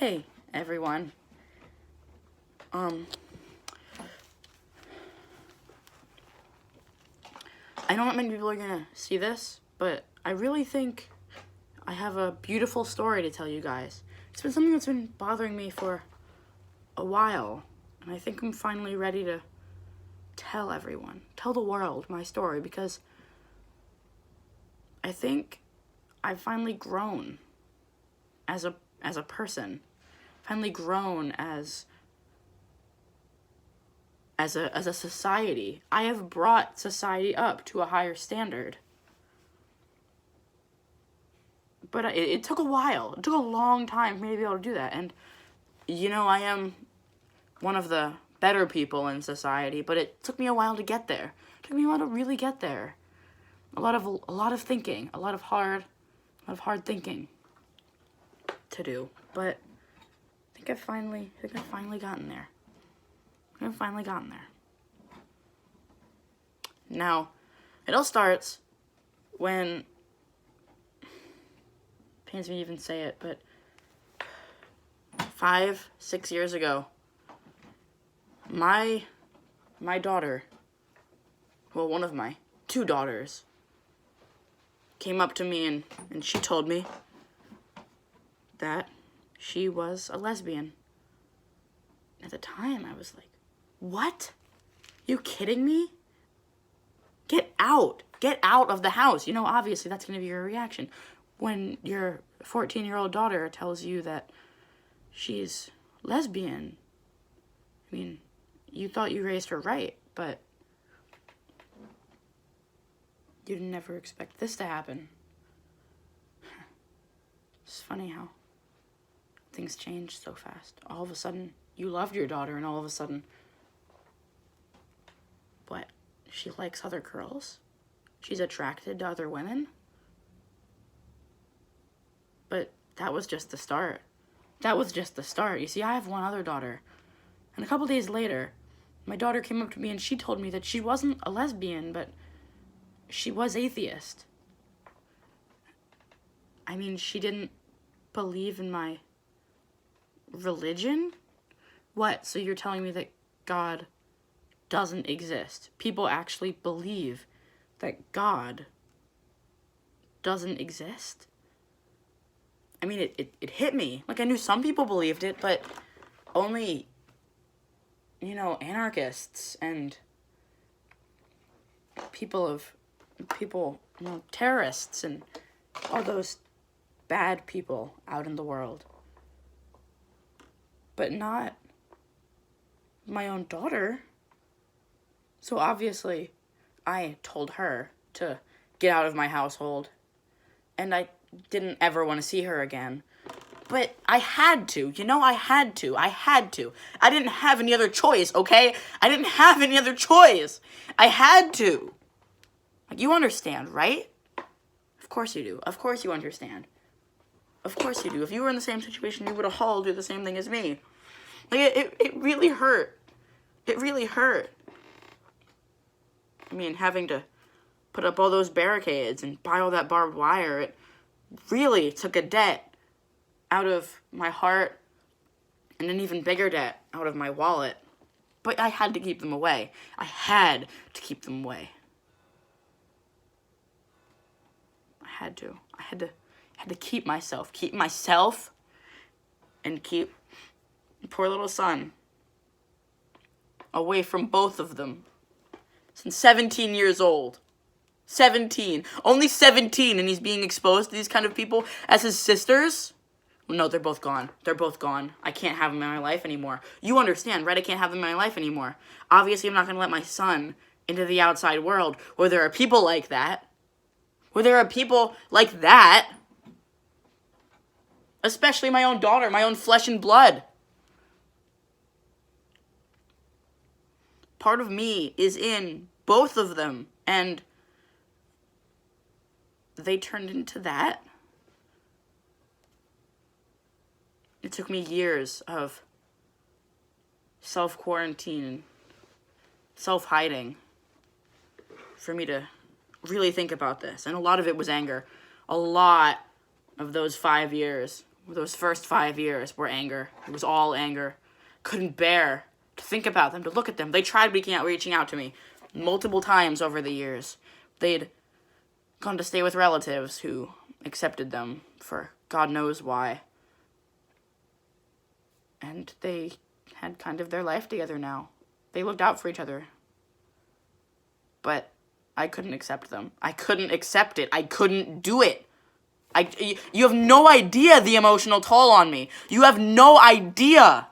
Hey, everyone. I know not many people are gonna see this, but I really think I have a beautiful story to tell you guys. It's been something that's been bothering me for a while, and I think I'm finally ready to tell everyone, tell the world my story, because I think I've finally grown as a person, finally grown as a society. I have brought society up to a higher standard. But it took a while. It took a long time for me to be able to do that. And, I am one of the better people in society, but it took me a while to get there. It took me a while to really get there. A lot of thinking, a lot of hard thinking to do. But I think I've finally gotten there. I've finally gotten there. Now, it all starts when, pains me to even say it, but 5-6 years ago, my daughter, well, one of my 2 daughters, came up to me and she told me that she was a lesbian. At the time, I was like, what? You kidding me? Get out of the house. Obviously that's going to be your reaction when your 14-year-old daughter tells you that she's lesbian. I mean, you thought you raised her right, but you didn't ever expect this to happen. It's funny how things change so fast. All of a sudden, you loved your daughter, and all of a sudden, what? She likes other girls? She's attracted to other women? But that was just the start. You see, I have one other daughter. And a couple days later, my daughter came up to me and she told me that she wasn't a lesbian, but she was atheist. I mean, she didn't believe in my religion? What? So you're telling me that God doesn't exist? People actually believe that God doesn't exist? I mean, it hit me. Like, I knew some people believed it, but only, anarchists and terrorists and all those bad people out in the world. But not my own daughter. So obviously, I told her to get out of my household, and I didn't ever want to see her again. But I had to, I had to. I didn't have any other choice, okay? I didn't have any other choice. I had to. Like, you understand, right? Of course you do. Of course you understand. Of course you do. If you were in the same situation, you would have all do the same thing as me. Like, it really hurt. It really hurt. I mean, having to put up all those barricades and buy all that barbed wire, it really took a debt out of my heart and an even bigger debt out of my wallet. But I had to keep them away. I had to keep them away. I had to keep myself, and keep poor little son away from both of them. Since 17 years old. 17. Only 17, and he's being exposed to these kind of people as his sisters? No, they're both gone. I can't have them in my life anymore. You understand, right? I can't have them in my life anymore. Obviously, I'm not going to let my son into the outside world where there are people like that. Especially my own daughter, my own flesh and blood. Part of me is in both of them, and they turned into that. It took me years of self-quarantine and self-hiding for me to really think about this. And a lot of it was anger. A lot of those 5 years Those first 5 years were anger. It was all anger. Couldn't bear to think about them, to look at them. They tried reaching out to me multiple times over the years. They'd gone to stay with relatives who accepted them for God knows why. And they had kind of their life together now. They looked out for each other. But I couldn't accept them. I couldn't accept it. I couldn't do it. You have no idea the emotional toll on me. You have no idea.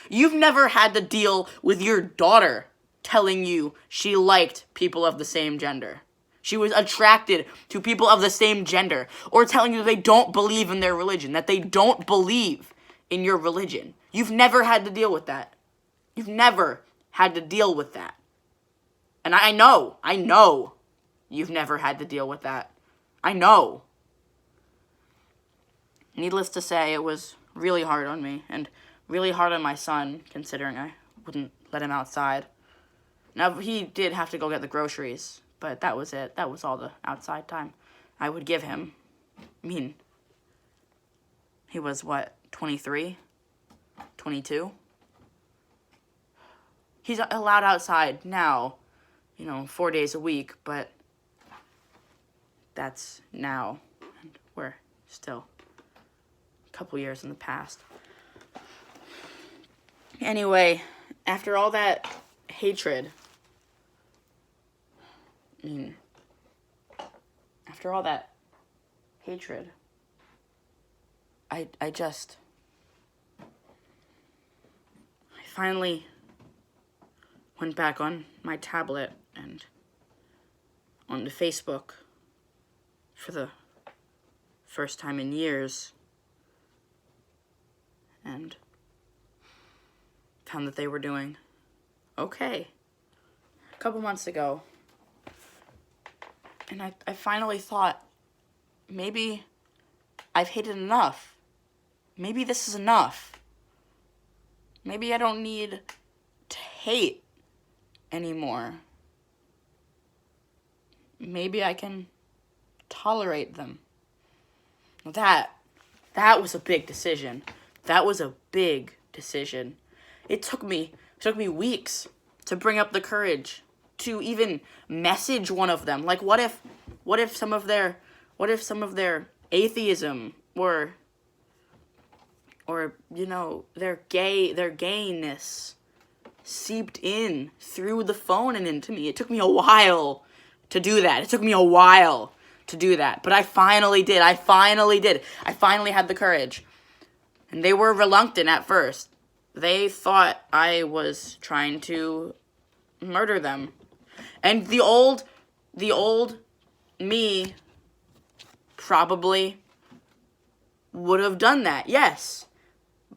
You've never had to deal with your daughter telling you she liked people of the same gender. She was attracted to people of the same gender. Or telling you they don't believe in their religion. That they don't believe in your religion. You've never had to deal with that. You've never had to deal with that. And I know you've never had to deal with that. I know. Needless to say, it was really hard on me, and really hard on my son, considering I wouldn't let him outside. Now, he did have to go get the groceries, but that was it. That was all the outside time I would give him. I mean, he was, 23? 22? He's allowed outside now, 4 days a week, but that's now, and we're still couple years in the past. Anyway, after all that hatred, I finally went back on my tablet and onto Facebook for the first time in years, and found that they were doing okay a couple months ago. And I finally thought, maybe I've hated enough. Maybe this is enough. Maybe I don't need to hate anymore. Maybe I can tolerate them. That was a big decision. That was a big decision. It took me weeks to bring up the courage to even message one of them. Like, what if some of their atheism or their gayness seeped in through the phone and into me. It took me a while to do that. But I finally did. I finally had the courage. And they were reluctant at first. They thought I was trying to murder them. And the old me probably would have done that, yes.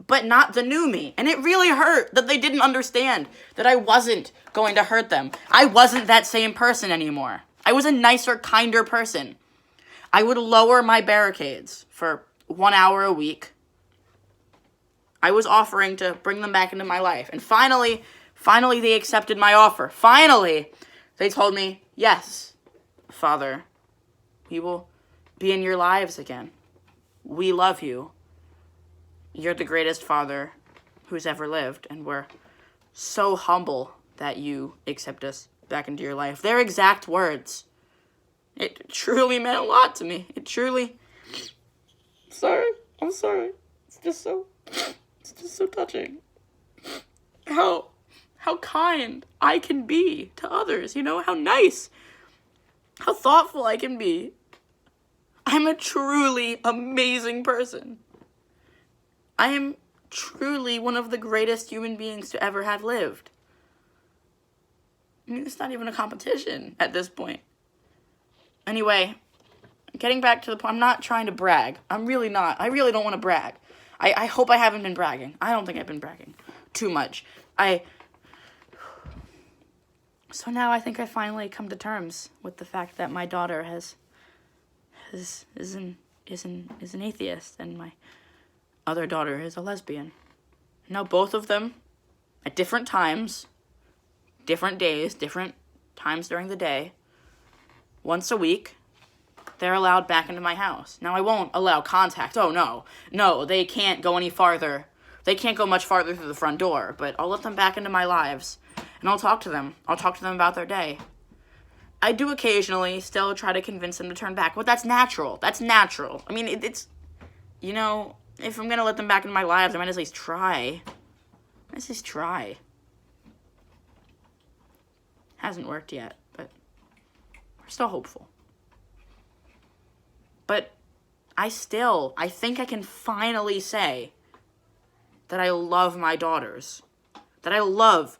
But not the new me. And it really hurt that they didn't understand that I wasn't going to hurt them. I wasn't that same person anymore. I was a nicer, kinder person. I would lower my barricades for 1 hour a week. I was offering to bring them back into my life. And finally they accepted my offer. Finally, they told me, yes, Father, we will be in your lives again. We love you. You're the greatest father who's ever lived, and we're so humble that you accept us back into your life. Their exact words. It truly meant a lot to me. It truly... I'm sorry. It's just so touching. How kind I can be to others, how nice, how thoughtful I can be. I'm a truly amazing person. I am truly one of the greatest human beings to ever have lived. I mean, it's not even a competition at this point. Anyway, getting back to the point, I'm not trying to brag. I'm really not. I really don't want to brag. I hope I haven't been bragging. I don't think I've been bragging too much. So now I think I finally come to terms with the fact that my daughter is an atheist, and my other daughter is a lesbian. Now both of them, at different times, different days, different times during the day, once a week, they're allowed back into my house. Now, I won't allow contact. Oh, no. No, they can't go any farther. They can't go much farther through the front door, but I'll let them back into my lives, and I'll talk to them. I'll talk to them about their day. I do occasionally still try to convince them to turn back, but that's natural. That's natural. I mean, it's, you know, if I'm going to let them back into my lives, I might at least try. Let's just try. Hasn't worked yet, but we're still hopeful. But I think I can finally say that I love my daughters. That I love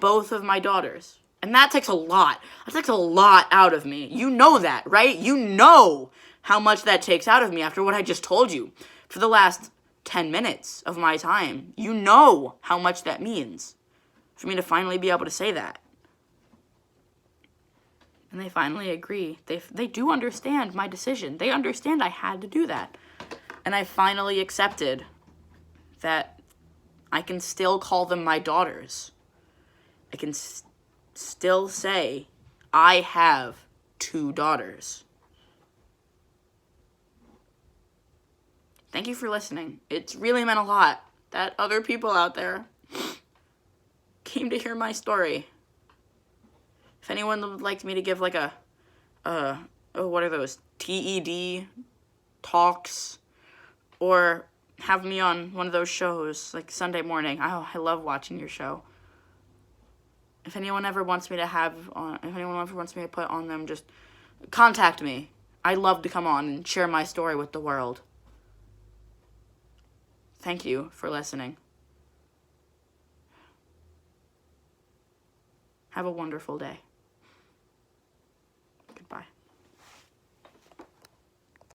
both of my daughters. And that takes a lot. That takes a lot out of me. You know that, right? You know how much that takes out of me after what I just told you for the last 10 minutes of my time. You know how much that means for me to finally be able to say that. And they finally agree. They do understand my decision. They understand I had to do that. And I finally accepted that I can still call them my daughters. I can still say I have 2 daughters. Thank you for listening. It's really meant a lot that other people out there came to hear my story. If anyone would like me to give like what are those, TED talks, or have me on one of those shows like Sunday morning. Oh, I love watching your show. If anyone ever wants me to put on them, just contact me. I'd love to come on and share my story with the world. Thank you for listening. Have a wonderful day.